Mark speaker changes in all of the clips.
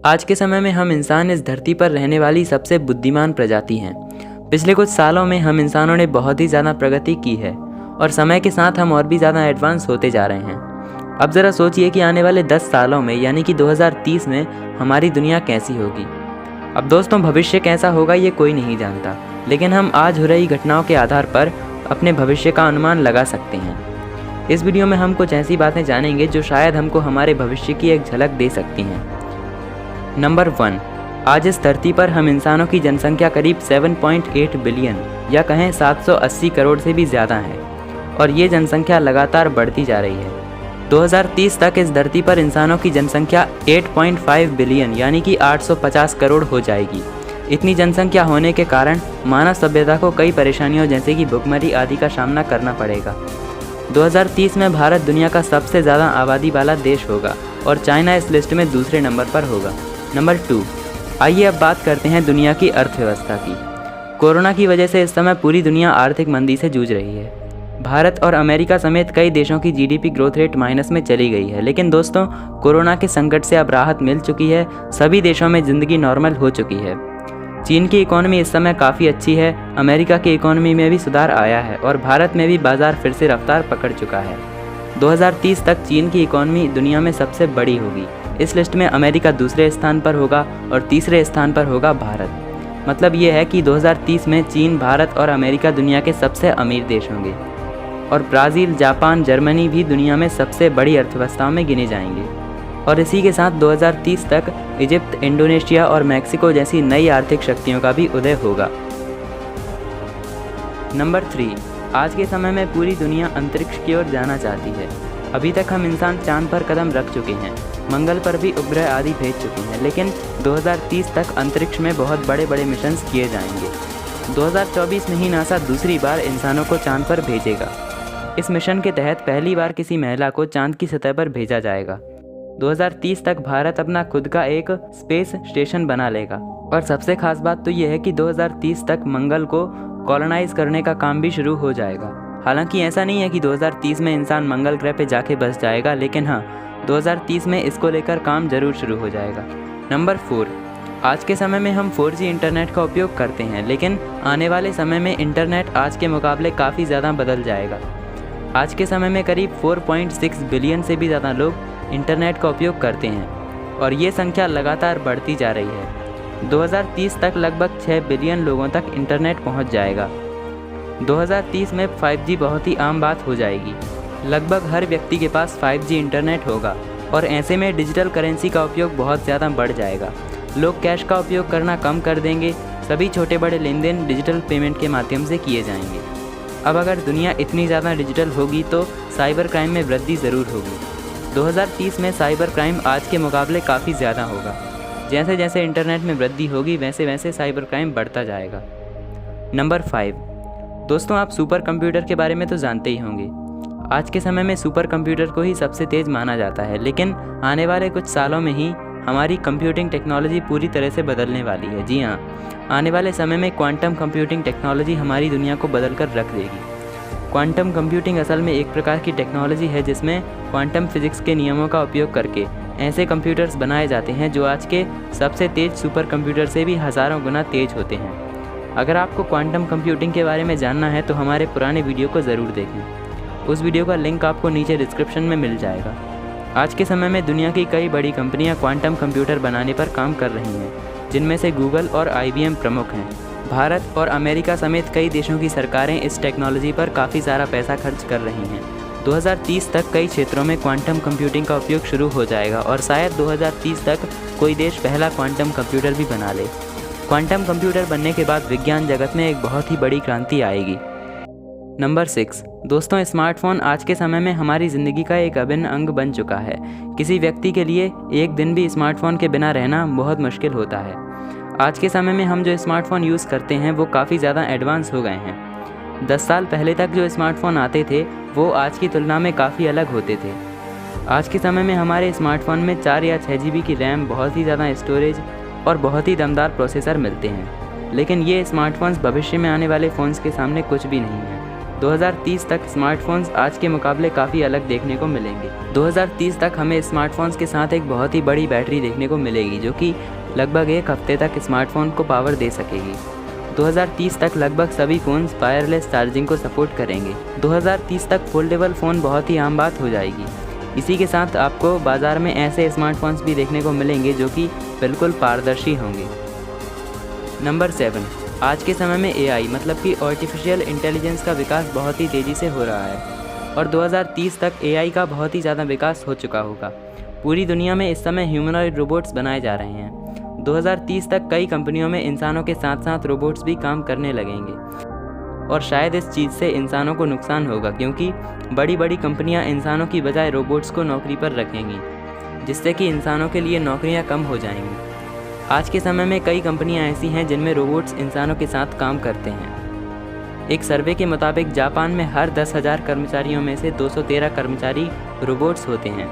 Speaker 1: आज के समय में हम इंसान इस धरती पर रहने वाली सबसे बुद्धिमान प्रजाति हैं। पिछले कुछ सालों में हम इंसानों ने बहुत ही ज़्यादा प्रगति की है और समय के साथ हम और भी ज़्यादा एडवांस होते जा रहे हैं। अब ज़रा सोचिए कि आने वाले 10 सालों में यानी कि 2030 में हमारी दुनिया कैसी होगी। अब दोस्तों, भविष्य कैसा होगा ये कोई नहीं जानता, लेकिन हम आज हो रही घटनाओं के आधार पर अपने भविष्य का अनुमान लगा सकते हैं। इस वीडियो में हम कुछ ऐसी बातें जानेंगे जो शायद हमको हमारे भविष्य की एक झलक दे सकती हैं। नंबर 1, आज इस धरती पर हम इंसानों की जनसंख्या करीब 7.8 बिलियन या कहें 780 करोड़ से भी ज़्यादा है और ये जनसंख्या लगातार बढ़ती जा रही है। 2030 तक इस धरती पर इंसानों की जनसंख्या 8.5 बिलियन यानी कि 850 करोड़ हो जाएगी। इतनी जनसंख्या होने के कारण मानव सभ्यता को कई परेशानियों जैसे कि भुखमरी आदि का सामना करना पड़ेगा। 2030 में भारत दुनिया का सबसे ज़्यादा आबादी वाला देश होगा और चाइना इस लिस्ट में दूसरे नंबर पर होगा। नंबर 2, आइए अब बात करते हैं दुनिया की अर्थव्यवस्था की। कोरोना की वजह से इस समय पूरी दुनिया आर्थिक मंदी से जूझ रही है। भारत और अमेरिका समेत कई देशों की जीडीपी ग्रोथ रेट माइनस में चली गई है, लेकिन दोस्तों, कोरोना के संकट से अब राहत मिल चुकी है। सभी देशों में ज़िंदगी नॉर्मल हो चुकी है। चीन की इकोनॉमी इस समय काफ़ी अच्छी है, अमेरिका की इकोनॉमी में भी सुधार आया है और भारत में भी बाजार फिर से रफ्तार पकड़ चुका है। 2030 तक चीन की इकोनॉमी दुनिया में सबसे बड़ी होगी। इस लिस्ट में अमेरिका दूसरे स्थान पर होगा और तीसरे स्थान पर होगा भारत। मतलब ये है कि 2030 में चीन, भारत और अमेरिका दुनिया के सबसे अमीर देश होंगे और ब्राज़ील, जापान, जर्मनी भी दुनिया में सबसे बड़ी अर्थव्यवस्थाओं में गिने जाएंगे। और इसी के साथ 2030 तक इजिप्ट, इंडोनेशिया और मैक्सिको जैसी नई आर्थिक शक्तियों का भी उदय होगा। नंबर 3, आज के समय में पूरी दुनिया अंतरिक्ष की ओर जाना चाहती है। अभी तक हम इंसान चांद पर कदम रख चुके हैं, मंगल पर भी उपग्रह आदि भेज चुके हैं, लेकिन 2030 तक अंतरिक्ष में बहुत बड़े बड़े मिशंस किए जाएंगे। 2024 में ही नासा दूसरी बार इंसानों को चांद पर भेजेगा। इस मिशन के तहत पहली बार किसी महिला को चांद की सतह पर भेजा जाएगा। 2030 तक भारत अपना खुद का एक स्पेस स्टेशन बना लेगा और सबसे खास बात तो ये है कि 2030 तक मंगल को कॉलोनाइज करने का काम भी शुरू हो जाएगा। हालांकि ऐसा नहीं है कि 2030 में इंसान मंगल ग्रह पे जाके बस जाएगा, लेकिन हाँ, 2030 में इसको लेकर काम जरूर शुरू हो जाएगा। नंबर 4, आज के समय में हम 4G इंटरनेट का उपयोग करते हैं, लेकिन आने वाले समय में इंटरनेट आज के मुकाबले काफ़ी ज़्यादा बदल जाएगा। आज के समय में करीब 4.6 बिलियन से भी ज़्यादा लोग इंटरनेट का उपयोग करते हैं और ये संख्या लगातार बढ़ती जा रही है। 2030 तक लगभग 6 बिलियन लोगों तक इंटरनेट पहुंच जाएगा। 2030 में 5G बहुत ही आम बात हो जाएगी। लगभग हर व्यक्ति के पास 5G इंटरनेट होगा और ऐसे में डिजिटल करेंसी का उपयोग बहुत ज़्यादा बढ़ जाएगा। लोग कैश का उपयोग करना कम कर देंगे। सभी छोटे बड़े लेन देन डिजिटल पेमेंट के माध्यम से किए जाएंगे। अब अगर दुनिया इतनी ज़्यादा डिजिटल होगी तो साइबर क्राइम में वृद्धि ज़रूर होगी। 2030 में साइबर क्राइम आज के मुकाबले काफ़ी ज़्यादा होगा। जैसे जैसे इंटरनेट में वृद्धि होगी वैसे वैसे साइबर क्राइम बढ़ता जाएगा। नंबर 5, दोस्तों, आप सुपर कंप्यूटर के बारे में तो जानते ही होंगे। आज के समय में सुपर कंप्यूटर को ही सबसे तेज़ माना जाता है, लेकिन आने वाले कुछ सालों में ही हमारी कंप्यूटिंग टेक्नोलॉजी पूरी तरह से बदलने वाली है। जी हाँ, आने वाले समय में क्वांटम कंप्यूटिंग टेक्नोलॉजी हमारी दुनिया को बदल कर रख देगी। क्वांटम कंप्यूटिंग असल में एक प्रकार की टेक्नोलॉजी है जिसमें क्वांटम फिजिक्स के नियमों का उपयोग करके ऐसे कंप्यूटर्स बनाए जाते हैं जो आज के सबसे तेज़ सुपर कंप्यूटर से भी हज़ारों गुना तेज़ होते हैं। अगर आपको क्वांटम कंप्यूटिंग के बारे में जानना है तो हमारे पुराने वीडियो को ज़रूर देखें। उस वीडियो का लिंक आपको नीचे डिस्क्रिप्शन में मिल जाएगा। आज के समय में दुनिया की कई बड़ी कंपनियां क्वांटम कंप्यूटर बनाने पर काम कर रही हैं, जिनमें से गूगल और IBM प्रमुख हैं। भारत और अमेरिका समेत कई देशों की सरकारें इस टेक्नोलॉजी पर काफ़ी सारा पैसा खर्च कर रही हैं। 2030 तक कई क्षेत्रों में क्वांटम कंप्यूटिंग का उपयोग शुरू हो जाएगा और शायद 2030 तक कोई देश पहला क्वांटम कंप्यूटर भी बना ले। क्वांटम कंप्यूटर बनने के बाद विज्ञान जगत में एक बहुत ही बड़ी क्रांति आएगी। नंबर 6, दोस्तों, स्मार्टफोन आज के समय में हमारी ज़िंदगी का एक अभिन्न अंग बन चुका है। किसी व्यक्ति के लिए एक दिन भी स्मार्टफोन के बिना रहना बहुत मुश्किल होता है। आज के समय में हम जो स्मार्टफोन यूज़ करते हैं वो काफ़ी ज़्यादा एडवांस हो गए हैं। 10 साल पहले तक जो स्मार्टफोन आते थे वो आज की तुलना में काफ़ी अलग होते थे। आज के समय में हमारे स्मार्टफोन में 4 या 6 GB की रैम, बहुत ही ज़्यादा स्टोरेज और बहुत ही दमदार प्रोसेसर मिलते हैं, लेकिन ये स्मार्टफोन्स भविष्य में आने वाले फ़ोन्स के सामने कुछ भी नहीं है। 2030 तक स्मार्टफोन्स आज के मुकाबले काफ़ी अलग देखने को मिलेंगे। 2030 तक हमें स्मार्टफोन्स के साथ एक बहुत ही बड़ी बैटरी देखने को मिलेगी, जो कि लगभग एक हफ्ते तक स्मार्टफोन को पावर दे सकेगी। 2030 तक लगभग सभी फ़ोन्स वायरलेस चार्जिंग को सपोर्ट करेंगे। 2030 तक फोल्डेबल फ़ोन बहुत ही आम बात हो जाएगी। इसी के साथ आपको बाज़ार में ऐसे स्मार्टफोन्स भी देखने को मिलेंगे जो कि बिल्कुल पारदर्शी होंगे। नंबर 7, आज के समय में AI मतलब कि आर्टिफिशियल इंटेलिजेंस का विकास बहुत ही तेज़ी से हो रहा है और 2030 तक AI का बहुत ही ज़्यादा विकास हो चुका होगा। पूरी दुनिया में इस समय ह्यूमनॉइड रोबोट्स बनाए जा रहे हैं। 2030 तक कई कंपनियों में इंसानों के साथ साथ रोबोट्स भी काम करने लगेंगे और शायद इस चीज़ से इंसानों को नुकसान होगा, क्योंकि बड़ी बड़ी कंपनियां इंसानों की बजाय रोबोट्स को नौकरी पर रखेंगी, जिससे कि इंसानों के लिए नौकरियां कम हो जाएंगी। आज के समय में कई कंपनियां ऐसी हैं जिनमें रोबोट्स इंसानों के साथ काम करते हैं। एक सर्वे के मुताबिक जापान में हर 10,000 कर्मचारियों में से 213 कर्मचारी रोबोट्स होते हैं।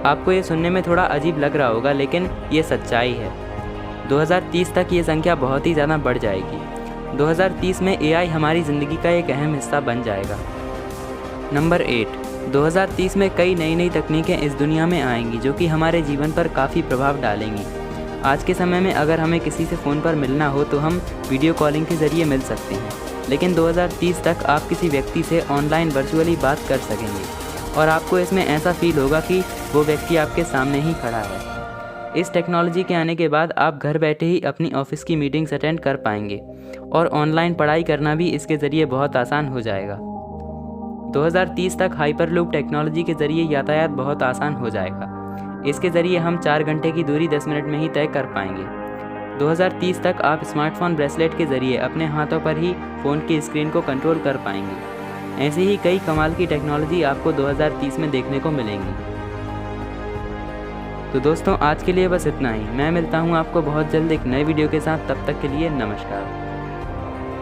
Speaker 1: आपको ये सुनने में थोड़ा अजीब लग रहा होगा, लेकिन ये सच्चाई है। 2030 तक ये संख्या बहुत ही ज़्यादा बढ़ जाएगी। 2030 में AI हमारी ज़िंदगी का एक अहम हिस्सा बन जाएगा। नंबर 8, 2030 में कई नई नई तकनीकें इस दुनिया में आएंगी जो कि हमारे जीवन पर काफ़ी प्रभाव डालेंगी। आज के समय में अगर हमें किसी से फ़ोन पर मिलना हो तो हम वीडियो कॉलिंग के ज़रिए मिल सकते हैं, लेकिन 2030 तक आप किसी व्यक्ति से ऑनलाइन वर्चुअली बात कर सकेंगे और आपको इसमें ऐसा फील होगा कि वो व्यक्ति आपके सामने ही खड़ा है। इस टेक्नोलॉजी के आने के बाद आप घर बैठे ही अपनी ऑफिस की मीटिंग्स अटेंड कर पाएंगे और ऑनलाइन पढ़ाई करना भी इसके ज़रिए बहुत आसान हो जाएगा। 2030 तक हाइपरलूप टेक्नोलॉजी के ज़रिए यातायात बहुत आसान हो जाएगा। इसके ज़रिए हम 4 घंटे की दूरी 10 मिनट में ही तय कर पाएंगे। 2030 तक आप स्मार्टफोन ब्रेसलेट के ज़रिए अपने हाथों पर ही फ़ोन की स्क्रीन को कंट्रोल कर पाएंगे। ऐसी ही कई कमाल की टेक्नोलॉजी आपको 2030 में देखने को मिलेंगी। तो दोस्तों, आज के लिए बस इतना ही। मैं मिलता हूँ आपको बहुत जल्द एक नए वीडियो के साथ। तब तक के लिए नमस्कार।